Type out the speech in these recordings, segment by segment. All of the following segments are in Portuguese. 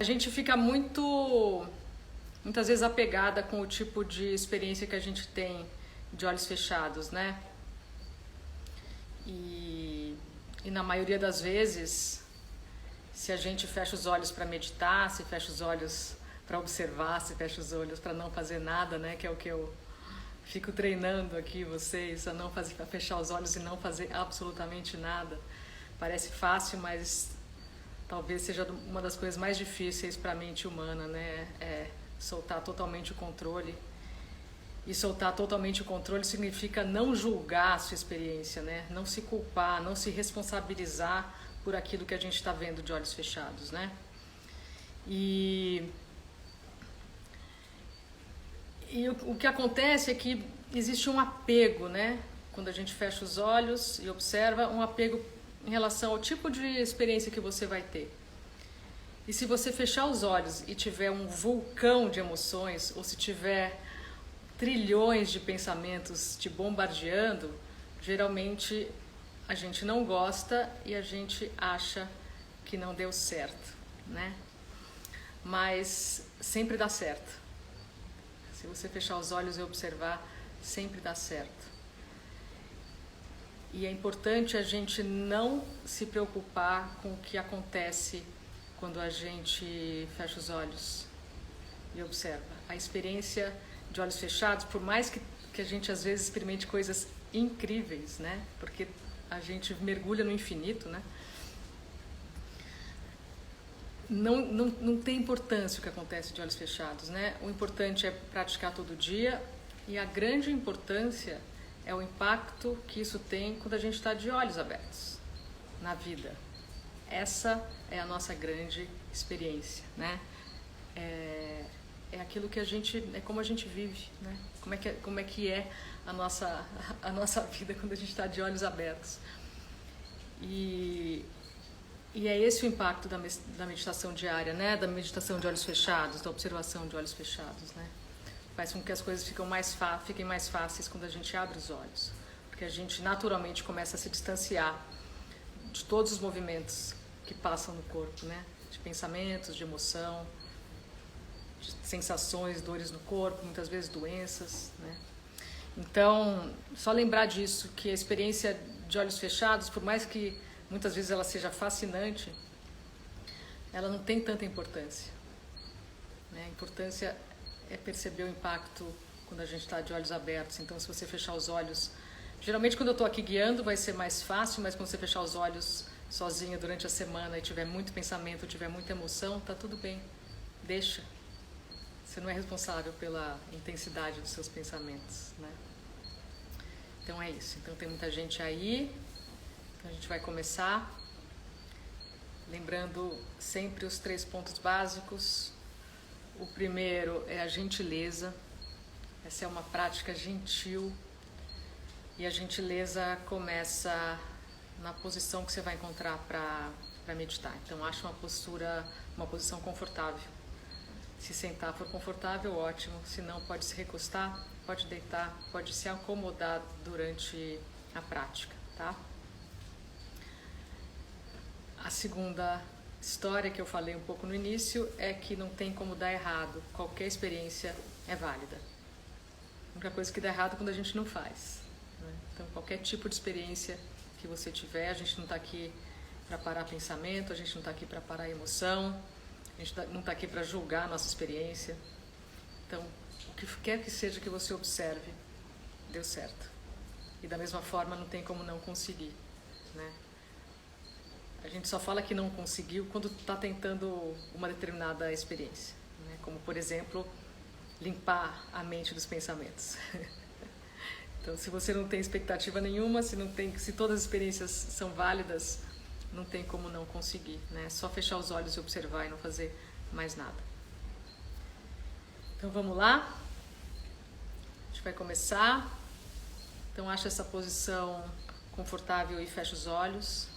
A gente fica muitas vezes apegada com o tipo de experiência que a gente tem de olhos fechados, né? E na maioria das vezes, se a gente fecha os olhos para meditar, se fecha os olhos para observar, se fecha os olhos para não fazer nada, né? Que é o que eu fico treinando aqui vocês, a fechar os olhos e não fazer absolutamente nada. Parece fácil, mas talvez seja uma das coisas mais difíceis para a mente humana, né? É soltar totalmente o controle. E soltar totalmente o controle significa não julgar a sua experiência, né? Não se culpar, não se responsabilizar por aquilo que a gente está vendo de olhos fechados, né? E o que acontece é que existe um apego, né? Quando a gente fecha os olhos e observa, um apego em relação ao tipo de experiência que você vai ter. E se você fechar os olhos e tiver um vulcão de emoções, ou se tiver trilhões de pensamentos te bombardeando, geralmente a gente não gosta e a gente acha que não deu certo, né? Mas sempre dá certo. Se você fechar os olhos e observar, sempre dá certo. E é importante a gente não se preocupar com o que acontece quando a gente fecha os olhos e observa. A experiência de olhos fechados, por mais que a gente às vezes experimente coisas incríveis, né? Porque a gente mergulha no infinito, né? Não tem importância o que acontece de olhos fechados, né? O importante é praticar todo dia e a grande importância é o impacto que isso tem quando a gente está de olhos abertos na vida. Essa é a nossa grande experiência, né? É aquilo que é como a gente vive, né? Como é que é a nossa vida quando a gente está de olhos abertos. E é esse o impacto da meditação diária, né? Da meditação de olhos fechados, da observação de olhos fechados, né? Faz com que as coisas fiquem mais fáceis quando a gente abre os olhos. Porque a gente naturalmente começa a se distanciar de todos os movimentos que passam no corpo, né? De pensamentos, de emoção, de sensações, dores no corpo, muitas vezes doenças, né? Então, só lembrar disso, que a experiência de olhos fechados, por mais que muitas vezes ela seja fascinante, ela não tem tanta importância, né? A importância é perceber o impacto quando a gente está de olhos abertos. Então, se você fechar os olhos... Geralmente, quando eu estou aqui guiando, vai ser mais fácil, mas quando você fechar os olhos sozinha durante a semana e tiver muito pensamento, tiver muita emoção, tá tudo bem. Deixa. Você não é responsável pela intensidade dos seus pensamentos, né? Então, é isso. Então, tem muita gente aí. Então, a gente vai começar. Lembrando sempre os 3 pontos básicos. O primeiro é a gentileza. Essa é uma prática gentil. E a gentileza começa na posição que você vai encontrar para meditar. Então, acha uma posição confortável. Se sentar for confortável, ótimo. Se não, pode se recostar, pode deitar, pode se acomodar durante a prática, tá? A segunda história que eu falei um pouco no início é que não tem como dar errado. Qualquer experiência é válida. A única coisa que dá errado é quando a gente não faz, né? Então, qualquer tipo de experiência que você tiver, a gente não está aqui para parar pensamento, a gente não está aqui para parar emoção, a gente não está aqui para julgar a nossa experiência. Então, o que quer que seja que você observe, deu certo. E da mesma forma, não tem como não conseguir, né? A gente só fala que não conseguiu quando está tentando uma determinada experiência, né? Como, por exemplo, limpar a mente dos pensamentos. Então, se você não tem expectativa nenhuma, se todas as experiências são válidas, não tem como não conseguir, né? É só fechar os olhos e observar e não fazer mais nada. Então, vamos lá? A gente vai começar. Então, acha essa posição confortável e fecha os olhos.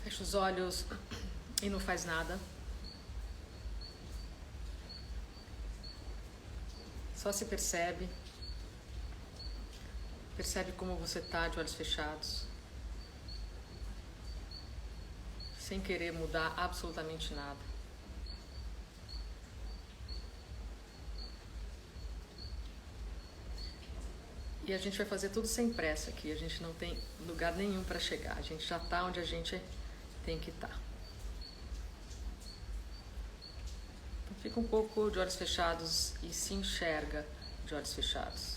Fecha os olhos e não faz nada. Só se percebe. Percebe como você está de olhos fechados. Sem querer mudar absolutamente nada. E a gente vai fazer tudo sem pressa aqui. A gente não tem lugar nenhum para chegar. A gente já está onde a gente tem que estar. Então fica um pouco de olhos fechados e se enxerga de olhos fechados.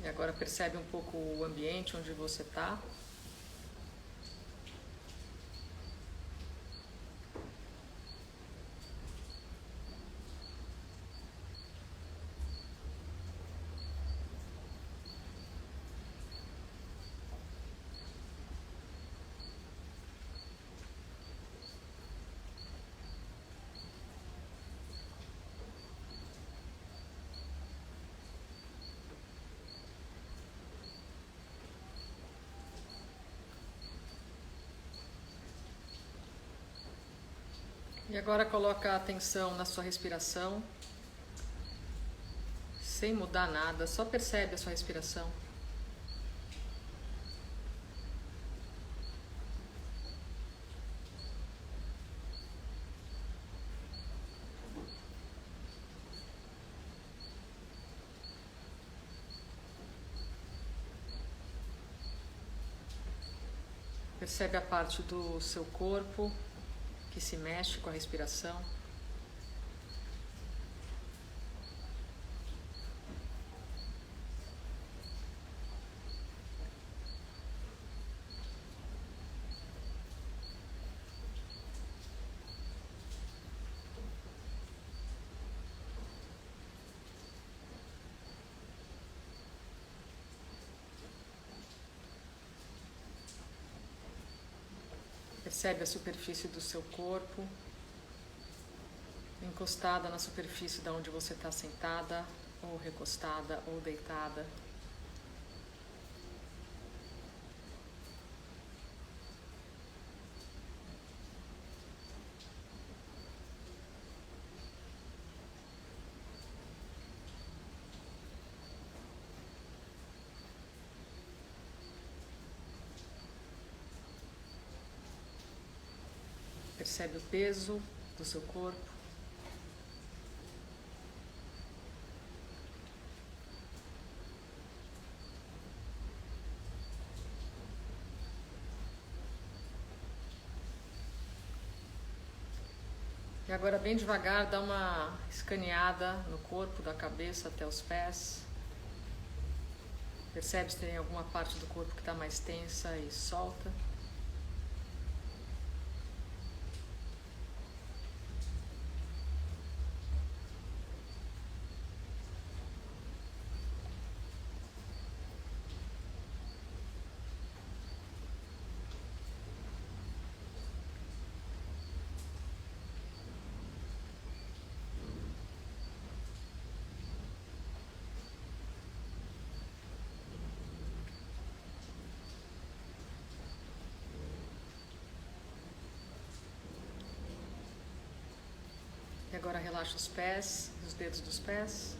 E agora percebe um pouco o ambiente onde você está. E agora coloca a atenção na sua respiração, sem mudar nada, só percebe a sua respiração. Percebe a parte do seu corpo que se mexe com a respiração. Percebe a superfície do seu corpo, encostada na superfície de onde você está sentada, ou recostada, ou deitada. Percebe o peso do seu corpo. E agora bem devagar dá uma escaneada no corpo, da cabeça até os pés. Percebe se tem alguma parte do corpo que está mais tensa e solta. E agora relaxa os pés, os dedos dos pés.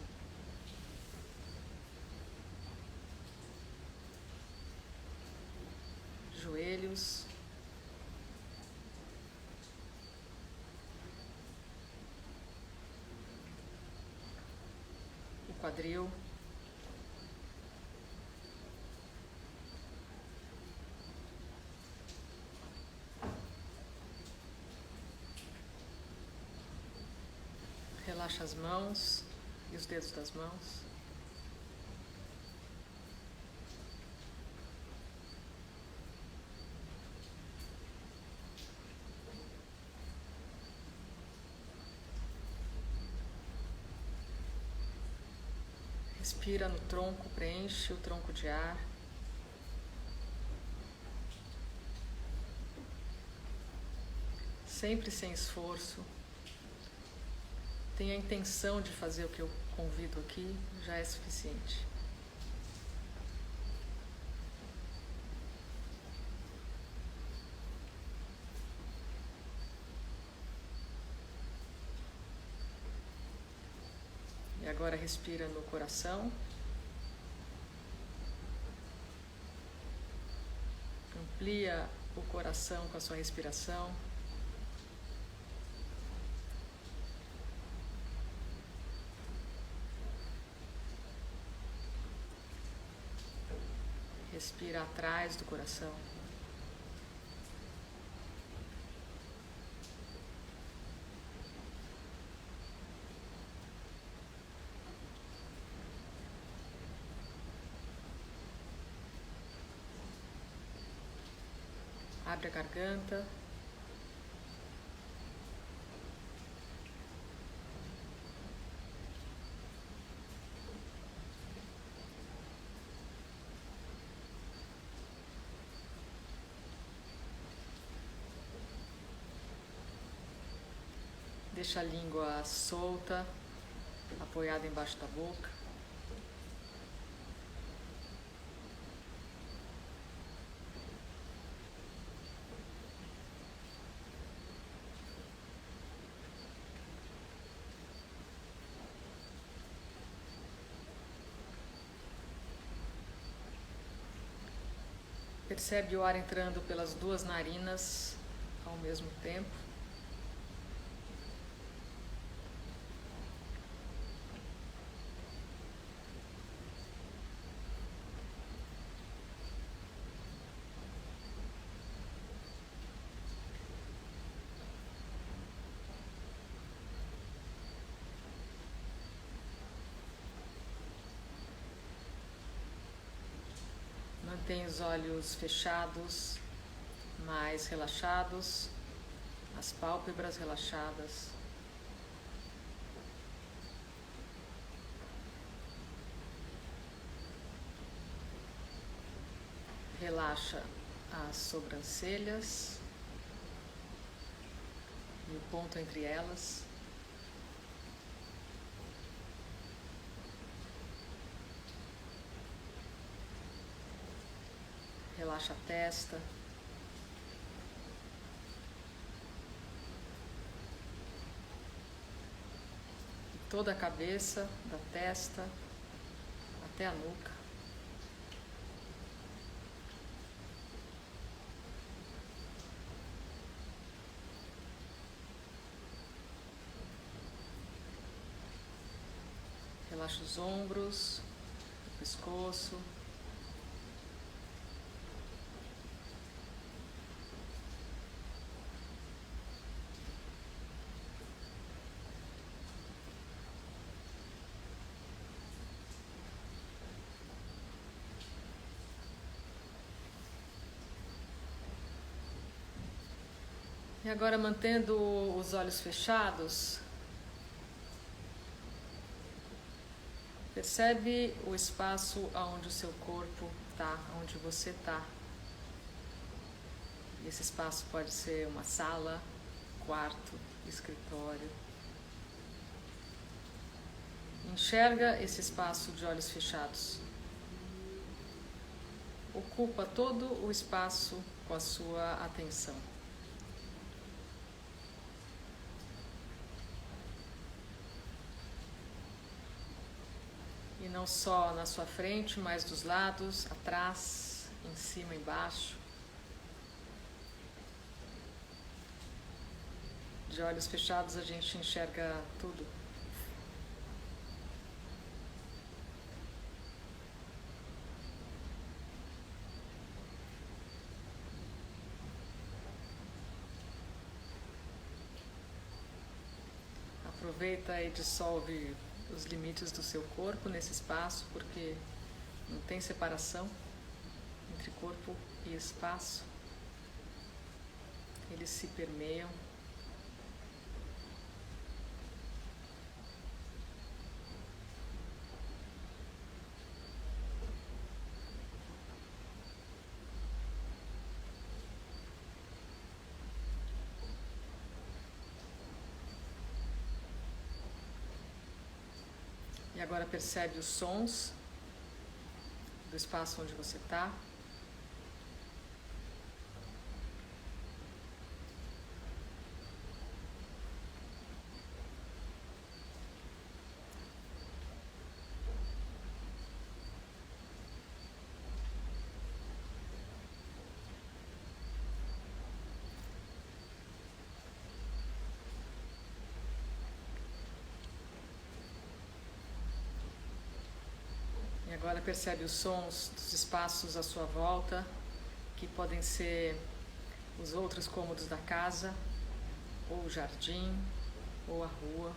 Joelhos. O quadril. Relaxa as mãos e os dedos das mãos. Respira no tronco, preenche o tronco de ar. sempre sem esforço, tenha a intenção de fazer o que eu convido aqui, já é suficiente. E agora respira no coração. Amplia o coração com a sua respiração. Respira atrás do coração. Abre a garganta. Deixa a língua solta, apoiada embaixo da boca. Percebe o ar entrando pelas duas narinas ao mesmo tempo. Mantém os olhos fechados, mais relaxados, as pálpebras relaxadas. Relaxa as sobrancelhas e o ponto entre elas. Relaxa a testa. E toda a cabeça, da testa até a nuca. Relaxa os ombros, o pescoço. E agora, mantendo os olhos fechados, percebe o espaço onde o seu corpo está, onde você está. Esse espaço pode ser uma sala, quarto, escritório. Enxerga esse espaço de olhos fechados. Ocupa todo o espaço com a sua atenção. E não só na sua frente, mas dos lados, atrás, em cima, embaixo. De olhos fechados a gente enxerga tudo. Aproveita e dissolve os limites do seu corpo nesse espaço, porque não tem separação entre corpo e espaço. Eles se permeiam. E agora percebe os sons do espaço onde você está. Agora percebe os sons dos espaços à sua volta, que podem ser os outros cômodos da casa, ou o jardim, ou a rua.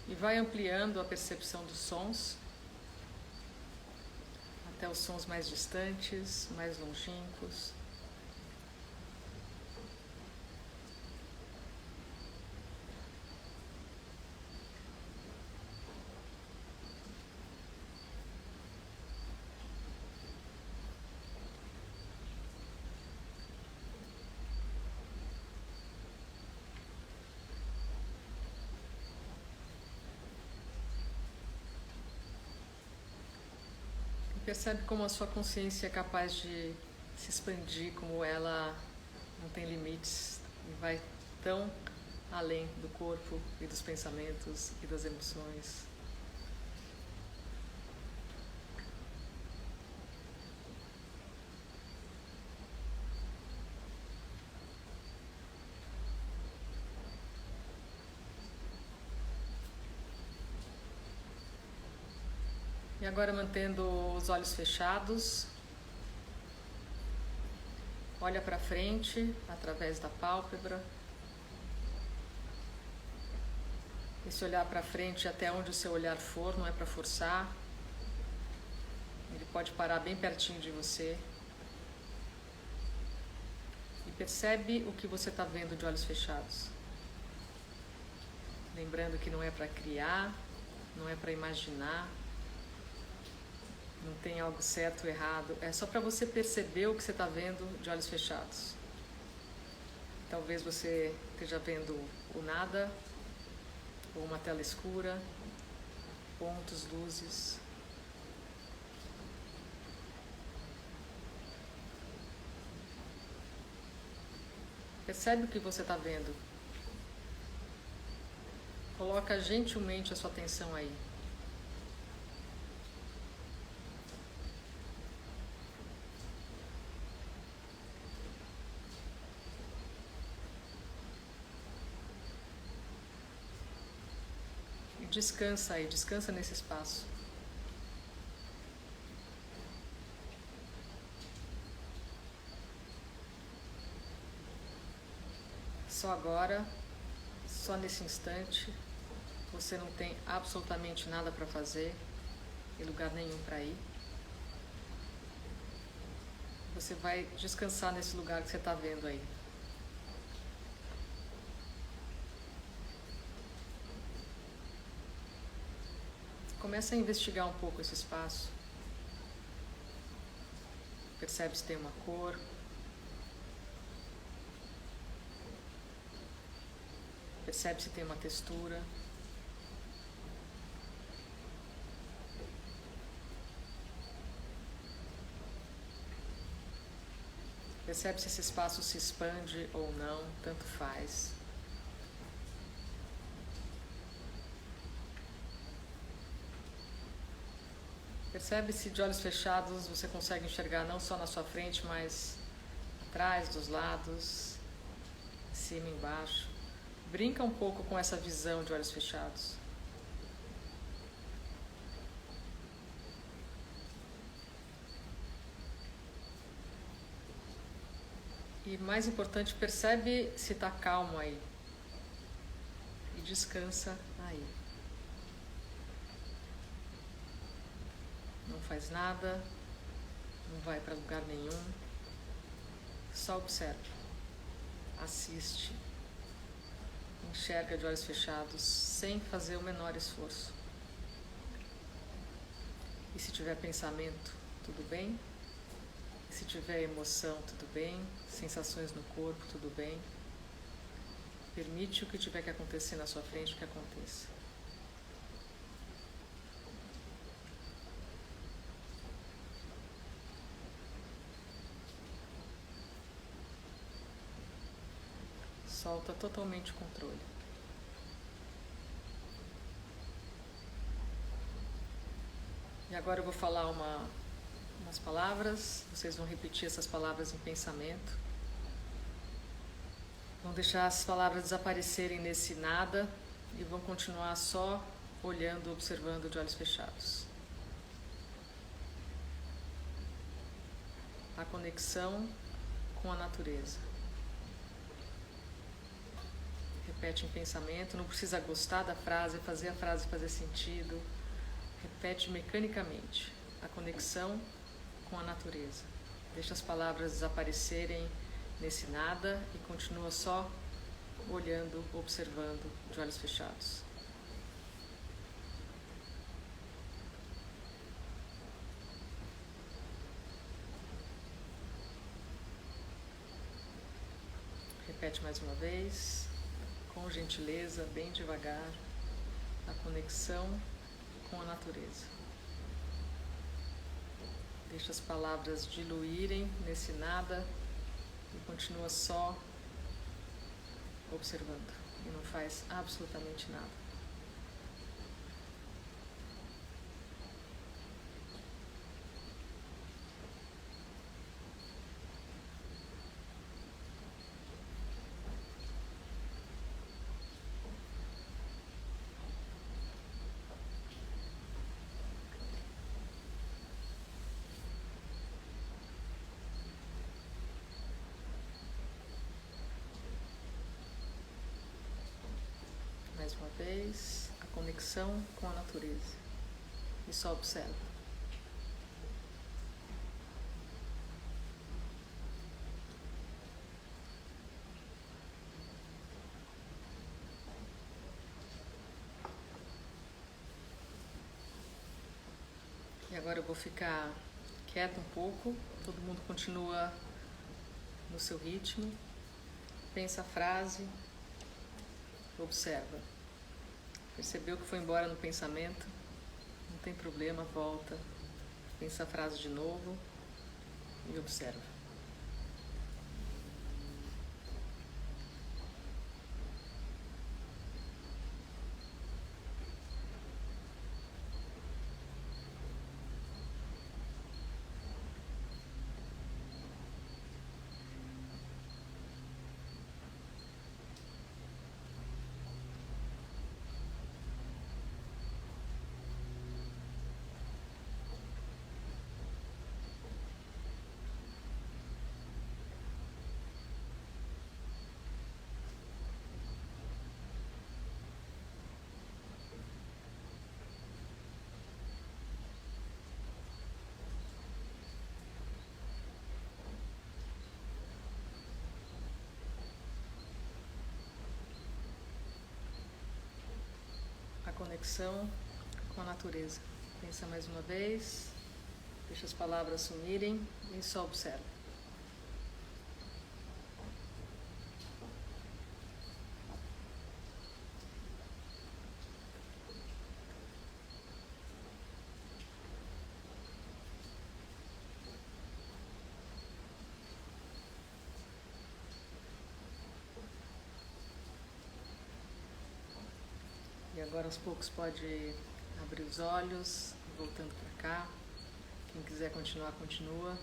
E vai ampliando a percepção dos sons até os sons mais distantes, mais longínquos. Percebe como a sua consciência é capaz de se expandir, como ela não tem limites e vai tão além do corpo e dos pensamentos e das emoções. E agora, mantendo os olhos fechados, olha para frente através da pálpebra. Esse olhar para frente até onde o seu olhar for, não é para forçar. Ele pode parar bem pertinho de você. E percebe o que você está vendo de olhos fechados. Lembrando que não é para criar, não é para imaginar. Não tem algo certo ou errado, é só para você perceber o que você está vendo de olhos fechados. Talvez você esteja vendo o nada, ou uma tela escura, pontos, luzes. Percebe o que você está vendo. Coloca gentilmente a sua atenção aí. Descansa aí, descansa nesse espaço. Só agora, só nesse instante, você não tem absolutamente nada para fazer e lugar nenhum para ir. Você vai descansar nesse lugar que você está vendo aí. Começa a investigar um pouco esse espaço. Percebe se tem uma cor. Percebe se tem uma textura. Percebe se esse espaço se expande ou não, tanto faz. Percebe se de olhos fechados você consegue enxergar não só na sua frente, mas atrás, dos lados, cima e embaixo. Brinca um pouco com essa visão de olhos fechados. E mais importante, percebe se está calmo aí. E descansa aí. Não faz nada, não vai para lugar nenhum, só observa, assiste, enxerga de olhos fechados sem fazer o menor esforço. E se tiver pensamento, tudo bem. E se tiver emoção, tudo bem. Sensações no corpo, tudo bem. Permite o que tiver que acontecer na sua frente que aconteça. Solta totalmente o controle. E agora eu vou falar umas palavras, vocês vão repetir essas palavras em pensamento. Vão deixar as palavras desaparecerem nesse nada e vão continuar só olhando, observando de olhos fechados. A conexão com a natureza. Repete em pensamento, não precisa gostar da frase, fazer a frase fazer sentido. Repete mecanicamente a conexão com a natureza. Deixa as palavras desaparecerem nesse nada e continua só olhando, observando de olhos fechados. Repete mais uma vez, com gentileza, bem devagar, a conexão com a natureza. Deixa as palavras diluírem nesse nada e continua só observando. E não faz absolutamente nada. Mais uma vez, a conexão com a natureza. E só observa. E agora eu vou ficar quieta um pouco. Todo mundo continua no seu ritmo. Pensa a frase. Observa. Percebeu que foi embora no pensamento? Não tem problema, volta. Pensa a frase de novo e observa. Conexão com a natureza. Pensa mais uma vez, deixa as palavras sumirem e só observa. E agora aos poucos pode abrir os olhos, voltando para cá. Quem quiser continuar, continua.